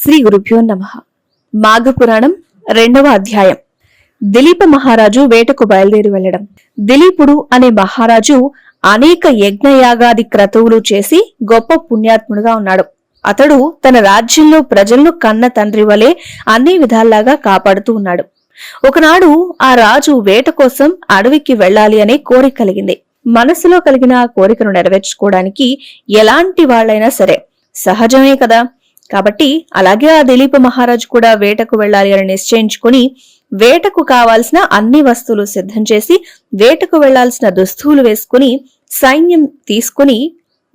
శ్రీ గురుభ్యో నమః. మాఘ పురాణం 2వ అధ్యాయం. దిలీప మహారాజు వేటకు బయలుదేరి వెళ్లడం. దిలీపుడు అనే మహారాజు అనేక యజ్ఞయాగాది క్రతువులు చేసి గొప్ప పుణ్యాత్ముడుగా ఉన్నాడు. అతడు తన రాజ్యంలో ప్రజలను కన్న తండ్రి వలె అన్ని విధాల్లాగా కాపాడుతూ ఉన్నాడు. ఒకనాడు ఆ రాజు వేట కోసం అడవికి వెళ్లాలి అనే కోరిక కలిగింది. మనసులో కలిగిన ఆ కోరికను నెరవేర్చుకోవడానికి ఎలాంటి వాళ్లైనా సరే సహజమే కదా. కాబట్టి అలాగే ఆ దిలీప మహారాజు కూడా వేటకు వెళ్లాలి అని నిశ్చయించుకుని వేటకు కావాల్సిన అన్ని వస్తువులు సిద్ధం చేసి వేటకు వెళ్లాల్సిన దుస్తువులు వేసుకుని సైన్యం తీసుకుని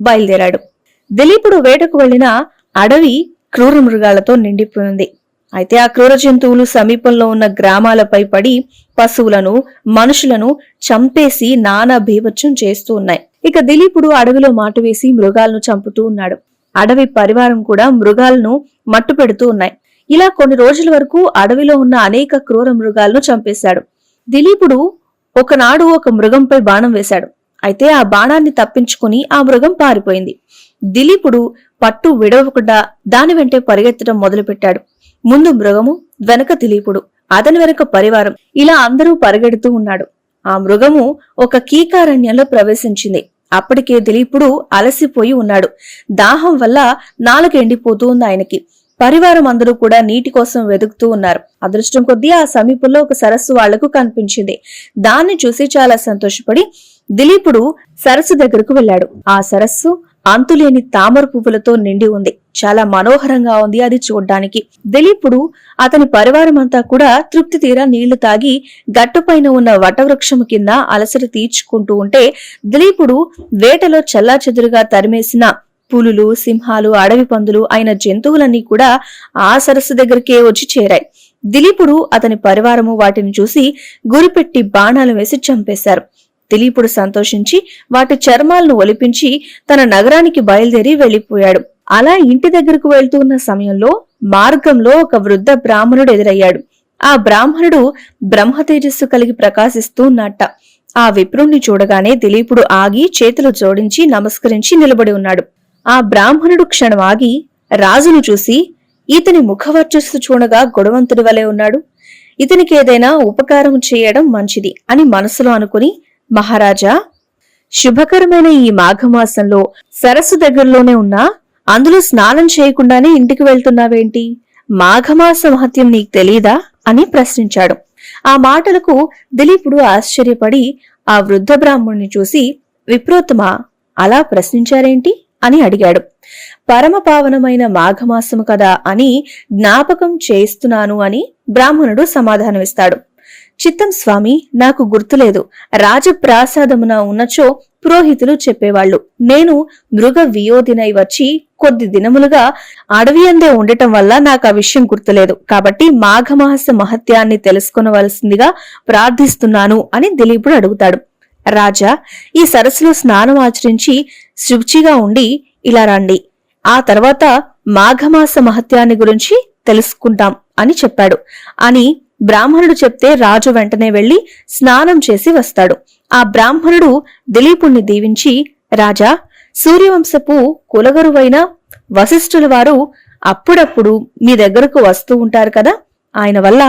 బయలుదేరాడు. దిలీపుడు వేటకు వెళ్లిన అడవి క్రూర మృగాలతో నిండిపోయింది. అయితే ఆ క్రూర జంతువులు సమీపంలో ఉన్న గ్రామాలపై పడి పశువులను మనుషులను చంపేసి నానా భీభత్సం చేస్తూ ఉన్నాయి. ఇక దిలీపుడు అడవిలో మాటు వేసి మృగాలను చంపుతూ ఉన్నాడు. అడవి పరివారం కూడా మృగాలను మట్టు పెడుతూ ఉన్నాయి. ఇలా కొన్ని రోజుల వరకు అడవిలో ఉన్న అనేక క్రూర మృగాలను చంపేశాడు. దిలీపుడు ఒకనాడు ఒక మృగంపై బాణం వేశాడు. అయితే ఆ బాణాన్ని తప్పించుకుని ఆ మృగం పారిపోయింది. దిలీపుడు పట్టు విడవకుండా దాని వెంటే పరిగెత్తడం మొదలుపెట్టాడు. ముందు మృగము, వెనక దిలీపుడు, అతని వెనక పరివారం, ఇలా అందరూ పరిగెడుతూ ఉన్నాడు. ఆ మృగము ఒక కీకారణ్యంలో ప్రవేశించింది. అప్పటికే దిలీపుడు అలసిపోయి ఉన్నాడు. దాహం వల్ల నాలుక ఎండిపోతూ ఉంది ఆయనకి. పరివారం అందరూ కూడా నీటి కోసం వెతుకుతూ ఉన్నారు. అదృష్టం కొద్దీ ఆ సమీపంలో ఒక సరస్సు వాళ్లకు కనిపించింది. దాన్ని చూసి చాలా సంతోషపడి దిలీపుడు సరస్సు దగ్గరకు వెళ్లాడు. ఆ సరస్సు అంతులేని తామర పువ్వులతో నిండి ఉంది. చాలా మనోహరంగా ఉంది అది చూడ్డానికి. దిలీపుడు అతని పరివారం అంతా కూడా తృప్తి తీరా నీళ్లు తాగి గట్టుపైన ఉన్న వటవృక్షము కింద అలసట తీర్చుకుంటూ ఉంటే దిలీపుడు వేటలో చెల్లాచెదురుగా తరిమేసిన పులులు, సింహాలు, అడవి పందులు అయిన జంతువులన్నీ కూడా ఆ సరస్సు దగ్గరికే వచ్చి చేరాయి. దిలీపుడు అతని పరివారము వాటిని చూసి గురిపెట్టి బాణాలు వేసి చంపేశారు. దిలీపుడు సంతోషించి వాటి చర్మాలను ఒలిపించి తన నగరానికి బయలుదేరి వెళ్లిపోయాడు. అలా ఇంటి దగ్గరకు వెళ్తూ ఉన్న సమయంలో మార్గంలో ఒక వృద్ధ బ్రాహ్మణుడు ఎదురయ్యాడు. ఆ బ్రాహ్మణుడు బ్రహ్మ తేజస్సు కలిగి ప్రకాశిస్తూ ఉన్నట్ట. ఆ విప్రుణ్ణి చూడగానే దిలీపుడు ఆగి చేతులు జోడించి నమస్కరించి నిలబడి ఉన్నాడు. ఆ బ్రాహ్మణుడు క్షణం ఆగి రాజును చూసి, ఇతని ముఖవర్చస్సు చూడగా గుణవంతుడి వలె ఉన్నాడు, ఇతనికి ఏదైనా ఉపకారం చేయడం మంచిది అని మనసులో అనుకుని, మహారాజా, శుభకరమైన ఈ మాఘమాసంలో సరస్సు దగ్గరలోనే ఉన్నా అందులో స్నానం చేయకుండానే ఇంటికి వెళ్తున్నావేంటి? మాఘమాస మహత్యం నీకు తెలీదా అని ప్రశ్నించాడు. ఆ మాటలకు దిలీపుడు ఆశ్చర్యపడి ఆ వృద్ధ బ్రాహ్మణుని చూసి, విప్రోత్తమా, అలా ప్రశ్నించారేంటి అని అడిగాడు. పరమ పావనమైన మాఘమాసము కదా అని జ్ఞాపకం చేస్తున్నాను అని బ్రాహ్మణుడు సమాధానమిస్తాడు. చిత్తం స్వామి, నాకు గుర్తులేదు. రాజప్రాసాదమున ఉన్నచో పురోహితులు చెప్పేవాళ్లు. నేను మృగ వియోధినై వచ్చి కొద్ది దినములుగా అడవి అందే ఉండటం వల్ల నాకు ఆ విషయం గుర్తులేదు. కాబట్టి మాఘమాస మహత్యాన్ని తెలుసుకొనవలసిందిగా ప్రార్థిస్తున్నాను అని దిలీపుడు అడుగుతాడు. రాజా, ఈ సరస్సులో స్నానం ఆచరించి శుచిగా ఉండి ఇలా రండి. ఆ తర్వాత మాఘమాస మహత్యాన్ని గురించి తెలుసుకుంటాం అని చెప్పాడు అని బ్రాహ్మణుడు చెప్తే రాజు వెంటనే వెళ్లి స్నానం చేసి వస్తాడు. ఆ బ్రాహ్మణుడు దిలీపుణ్ణి దీవించి, రాజా, సూర్యవంశపు కులగరువైన వశిష్ఠుల వారు అప్పుడప్పుడు మీ దగ్గరకు వస్తూ ఉంటారు కదా, ఆయన వల్ల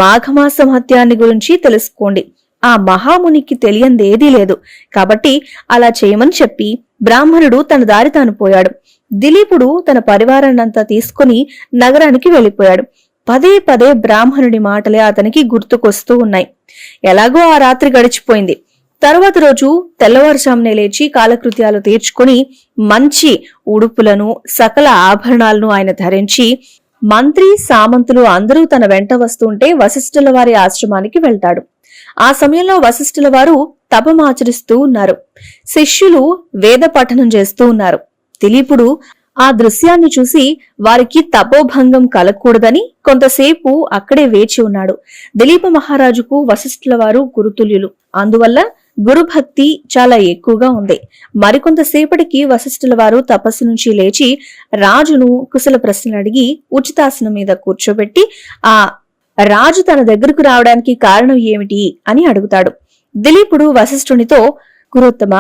మాఘమాస మహత్యాన్ని గురించి తెలుసుకోండి. ఆ మహామునికి తెలియందేదీ లేదు. కాబట్టి అలా చేయమని చెప్పి బ్రాహ్మణుడు తన దారి తాను పోయాడు. దిలీపుడు తన పరివారాన్నంతా తీసుకుని నగరానికి వెళ్లిపోయాడు. పదే పదే బ్రాహ్మణుడి మాటలే అతనికి గుర్తుకొస్తూ ఉన్నాయి. ఎలాగో ఆ రాత్రి గడిచిపోయింది. తరువాత రోజు తెల్లవారుజామునే లేచి కాలకృత్యాలు తీర్చుకుని మంచి ఉడుపులను సకల ఆభరణాలను ఆయన ధరించి మంత్రి సామంతులు అందరూ తన వెంట వస్తుంటే వశిష్ఠుల వారి ఆశ్రమానికి వెళ్తాడు. ఆ సమయంలో వశిష్ఠుల వారు తపమాచరిస్తూ ఉన్నారు. శిష్యులు వేద పఠనం చేస్తూ ఉన్నారు. దిలీపుడు ఆ దృశ్యాన్ని చూసి వారికి తపోభంగం కలగకూడదని కొంతసేపు అక్కడే వేచి ఉన్నాడు. దిలీప మహారాజుకు వశిష్ఠుల వారు గురుతుల్యులు. అందువల్ల గురుభక్తి చాలా ఎక్కువగా ఉంది. మరికొంతసేపటికి వశిష్ఠుల వారు తపస్సు నుంచి లేచి రాజును కుశల ప్రశ్నలు అడిగి ఉచితాసనం మీద కూర్చోబెట్టి ఆ రాజు తన దగ్గరకు రావడానికి కారణం ఏమిటి అని అడుగుతాడు. దిలీపుడు వశిష్ఠునితో, గురోత్తమ,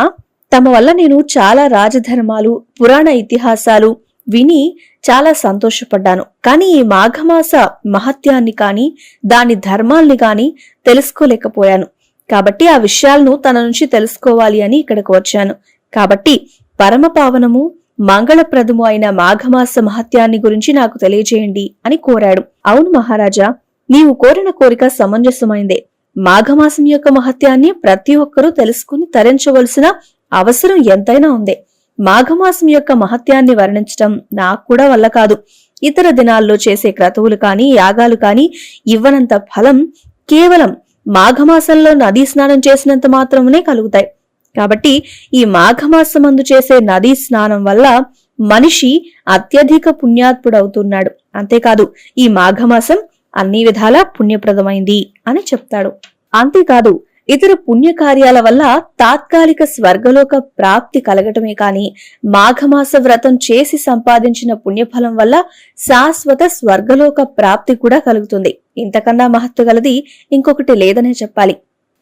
తమ వల్ల నేను చాలా రాజధర్మాలు పురాణ ఇతిహాసాలు విని చాలా సంతోషపడ్డాను. కానీ ఈ మాఘమాస మహత్యాన్ని కానీ దాని ధర్మాల్ని కానీ తెలుసుకోలేకపోయాను. కాబట్టి ఆ విషయాలను తన నుంచి తెలుసుకోవాలి అని ఇక్కడికి వచ్చాను. కాబట్టి పరమపావనము మంగళప్రదము అయిన మాఘమాస మహత్యాన్ని గురించి నాకు తెలియజేయండి అని కోరాడు. అవును మహారాజా, నీవు కోరిన కోరిక సమంజసమైందే. మాఘమాసం యొక్క మహత్యాన్ని ప్రతి ఒక్కరూ తెలుసుకుని తరించవలసిన అవసరం ఎంతైనా ఉంది. మాఘమాసం యొక్క మహత్యాన్ని వర్ణించటం నాకు కూడా వల్ల కాదు. ఇతర దినాల్లో చేసే క్రతువులు కాని యాగాలు కాని ఇవ్వనంత ఫలం కేవలం మాఘమాసంలో నదీ స్నానం చేసినంత మాత్రమే కలుగుతాయి. కాబట్టి ఈ మాఘమాసమందు చేసే నదీ స్నానం వల్ల మనిషి అత్యధిక పుణ్యాత్ముడవుతున్నాడు. అంతేకాదు ఈ మాఘమాసం అన్ని విధాలా పుణ్యప్రదమైంది అని చెప్తాడు. అంతేకాదు ఇతర పుణ్యకార్యాల వల్ల తాత్కాలిక స్వర్గలోక ప్రాప్తి కలగటమే కాని మాఘమాస వ్రతం చేసి సంపాదించిన పుణ్యఫలం వల్ల శాశ్వత స్వర్గలోక ప్రాప్తి కూడా కలుగుతుంది. ఇంతకన్నా మహత్వ గలది ఇంకొకటి లేదనే చెప్పాలి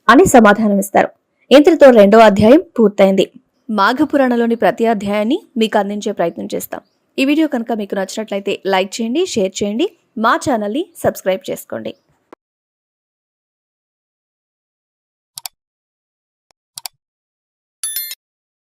అని సమాధానమిస్తారు. ఇంతటితో 2వ అధ్యాయం పూర్తయింది. మాఘపురాణంలోని ప్రతి అధ్యాయాన్ని మీకు అందించే ప్రయత్నం చేస్తాం. ఈ వీడియో కనుక మీకు నచ్చినట్లయితే లైక్ చేయండి, షేర్ చేయండి, మా ఛానల్ని సబ్స్క్రైబ్ చేసుకోండి.